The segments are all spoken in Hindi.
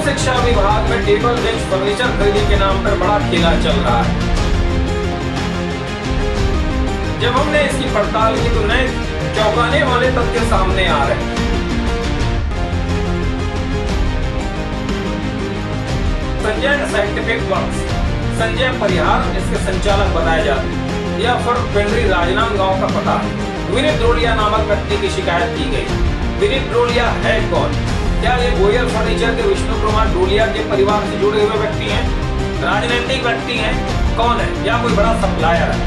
शिक्षा विभाग में टेबल बेंच फर्नीचर खरीदी के नाम पर बड़ा खेला चल रहा है। जब हमने इसकी पड़ताल की तो नए चौंकाने वाले तथ्य सामने आ रहे हैं। संजय साइंटिफिक वर्क्स, संजय परिहार इसके संचालक बताए जाते हैं। यह फर्म पेंड्री राजनांदगांव का पता है। विनीत ड्रोलिया नामक व्यक्ति की शिकायत की गई। विनीत ड्रोलिया है कौन? क्या ये गोयल फर्नीचर के विष्णु कुमार ड्रोलिया के परिवार से जुड़े हुए व्यक्ति हैं, राजनीतिक व्यक्ति हैं, कौन है, या कोई बड़ा सप्लायर है?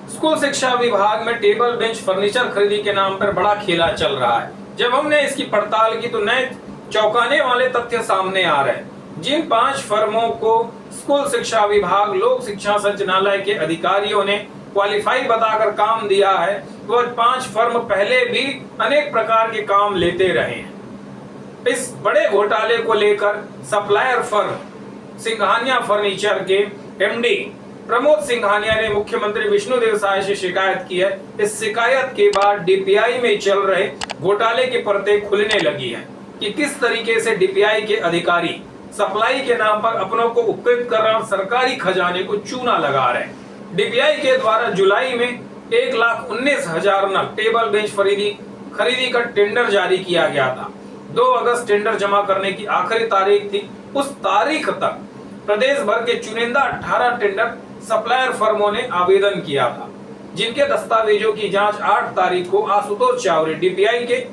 स्कूल शिक्षा विभाग में टेबल बेंच फर्नीचर खरीदी के नाम पर बड़ा खेला चल रहा है। जब हमने इसकी पड़ताल की तो नए चौंकाने वाले तथ्य सामने आ रहे हैं। जिन 5 फर्मों को स्कूल शिक्षा विभाग लोक शिक्षा संचालनालय के अधिकारियों ने क्वालिफाई बताकर काम दिया है, वह 5 फर्म पहले भी अनेक प्रकार के काम लेते रहे हैं। इस बड़े घोटाले को लेकर सप्लायर फर्म सिंघानिया फर्नीचर के एमडी प्रमोद सिंघानिया ने मुख्यमंत्री विष्णुदेव साय से शिकायत की है। इस शिकायत के बाद डीपीआई में चल रहे घोटाले की परतें खुलने लगी हैं कि किस तरीके से डीपीआई के अधिकारी सप्लाई के नाम पर अपनों को उपकृत कर रहे और सरकारी खजाने को चूना लगा रहे हैं। डीपीआई के द्वारा जुलाई में 1,19,000 नग टेबल बेंच खरीदी का टेंडर जारी किया गया था। 2 अगस्त टेंडर जमा करने की आखिरी तारीख थी। उस तारीख तक प्रदेश भर के चुनिंदा 18 टेंडर सप्लायर फर्मों ने आवेदन किया था, जिनके दस्तावेजों की जांच 8 तारीख को आशुतोष चावरे डीपीआई के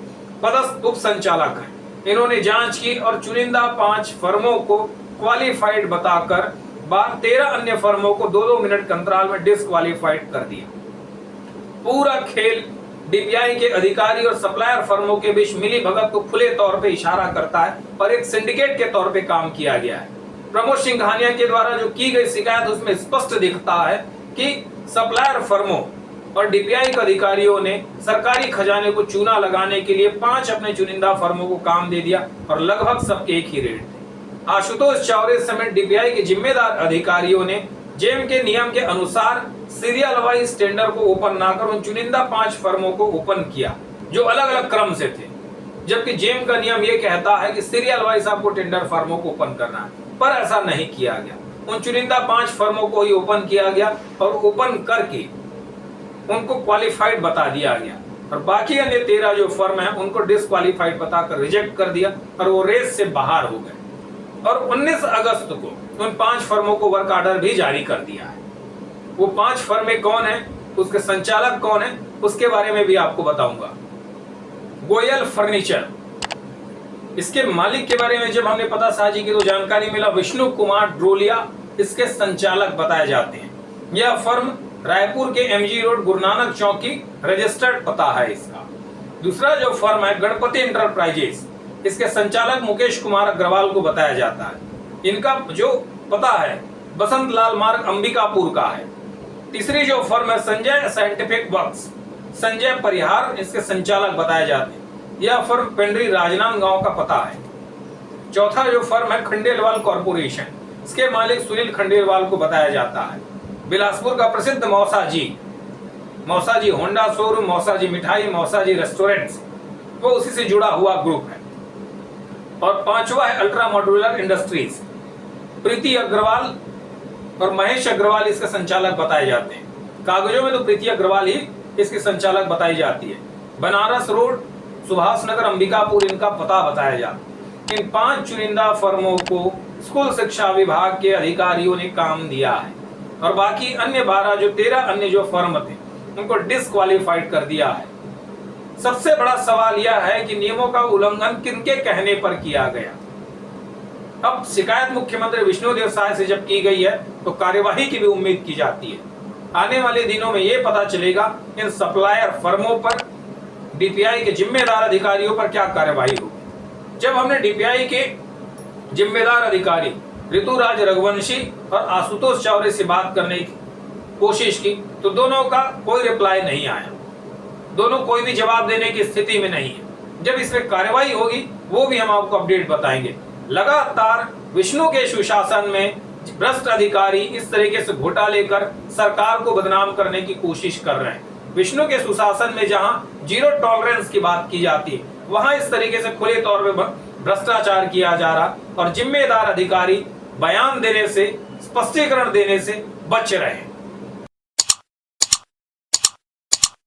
पदस्थ उप संचालक हैं, इन्होंने जांच की और चुनिंदा 5 फर्मों को क्वालिफाइड बताकर 13 अन्य फर्मों को 2-2 मिनट के अंतराल में डिस्क्वालिफाइड कर दिया। पूरा खेल डीपीआई के अधिकारी और सप्लायर फर्मों के बीच मिली भगत को खुले तौर पे इशारा करता है और एक सिंडिकेट के तौर पे काम किया गया है। प्रमोद सिंघानिया के द्वारा जो की गई शिकायत उसमें स्पष्ट दिखता है कि सप्लायर फर्मों और डीपीआई के अधिकारियों ने सरकारी खजाने को चूना लगाने के लिए 5 अपने चुनिंदा फर्मों को काम दे दिया और लगभग सबके एक ही रेट थे। आशुतोष चावरे समेत डीपीआई के जिम्मेदार अधिकारियों ने जेम के नियम के अनुसार सीरियल वाइज टेंडर को ओपन ना कर उन चुनिंदा 5 फर्मों को ओपन किया जो अलग अलग क्रम से थे, जबकि जेम का नियम यह कहता है कि सीरियल वाइज आपको टेंडर फर्मों को ओपन करना है, पर ऐसा नहीं किया गया। उन चुनिंदा 5 फर्मों को ही ओपन किया गया और ओपन करके उनको क्वालिफाइड बता दिया गया और बाकी अन्य 13 जो फर्म है उनको डिस्क्वालिफाइड बताकर रिजेक्ट कर दिया और वो रेस से बाहर हो गए। और 19 अगस्त को उन 5 फर्मों को वर्क ऑर्डर भी जारी कर दिया है। वो 5 फर्में कौन है, उसके संचालक कौन है, उसके बारे में भी आपको बताऊंगा। गोयल फर्नीचर, इसके मालिक के बारे में जब हमने पता साझी की तो जानकारी मिला विष्णु कुमार ड्रोलिया इसके संचालक बताए जाते हैं। यह फर्म रायपुर के एमजी रोड गुरु नानक चौक की रजिस्टर्ड पता है इसका। दूसरा जो फर्म है गणपति इंटरप्राइजेस, इसके संचालक मुकेश कुमार अग्रवाल को बताया जाता है। इनका जो पता है बसंत लाल मार्ग अंबिकापुर का है। तीसरी जो फर्म है संजय साइंटिफिक वर्क्स, संजय परिहार इसके संचालक बताए जाते हैं। यह फर्म पेंड्री राजनांदगांव का पता है। चौथा जो फर्म है खंडेलवाल कॉर्पोरेशन, इसके मालिक सुनील खंडेलवाल को बताया जाता है। बिलासपुर का प्रसिद्ध मौसाजी होंडा शोरूम, मौसाजी मिठाई, मौसाजी रेस्टोरेंट्स, वो उसी से जुड़ा हुआ ग्रुप है। और 5वां है अल्ट्रा मॉड्यूलर इंडस्ट्रीज, प्रीति अग्रवाल और महेश अग्रवाल इसके संचालक बताए जाते हैं। कागजों में तो प्रीति अग्रवाल ही इसकी संचालक बताई जाती है। बनारस रोड, सुभाष नगर, अंबिकापुर इनका पता बताया जाता है। इन 5 चुनिंदा फर्मों को स्कूल शिक्षा विभाग के अधिकारियों ने काम दिया है और बाकी अन्य 12 जो 13 अन्य जो फर्म थे उनको डिस्क्वालिफाइड कर दिया है। सबसे बड़ा सवाल यह है कि नियमों का उल्लंघन किनके कहने पर किया गया। अब शिकायत मुख्यमंत्री विष्णुदेव साय से जब की गई है तो कार्यवाही की भी उम्मीद की जाती है। आने वाले दिनों में यह पता चलेगा इन सप्लायर फर्मों पर डीपीआई के जिम्मेदार अधिकारियों पर क्या कार्यवाही होगी। जब हमने डीपीआई के जिम्मेदार अधिकारी ऋतुराज रघुवंशी और आशुतोष चावरे से बात करने की कोशिश की तो दोनों का कोई रिप्लाई नहीं आया। दोनों कोई भी जवाब देने की स्थिति में नहीं है। जब इसमें कार्रवाई होगी वो भी हम आपको अपडेट बताएंगे। लगातार विष्णु के सुशासन में भ्रष्ट अधिकारी इस तरीके से घोटाले कर सरकार को बदनाम करने की कोशिश कर रहे हैं। विष्णु के सुशासन में जहां जीरो टॉलरेंस की बात की जाती है, वहां इस तरीके से खुले तौर पर भ्रष्टाचार किया जा रहा और जिम्मेदार अधिकारी बयान देने से, स्पष्टीकरण देने से बच रहे हैं।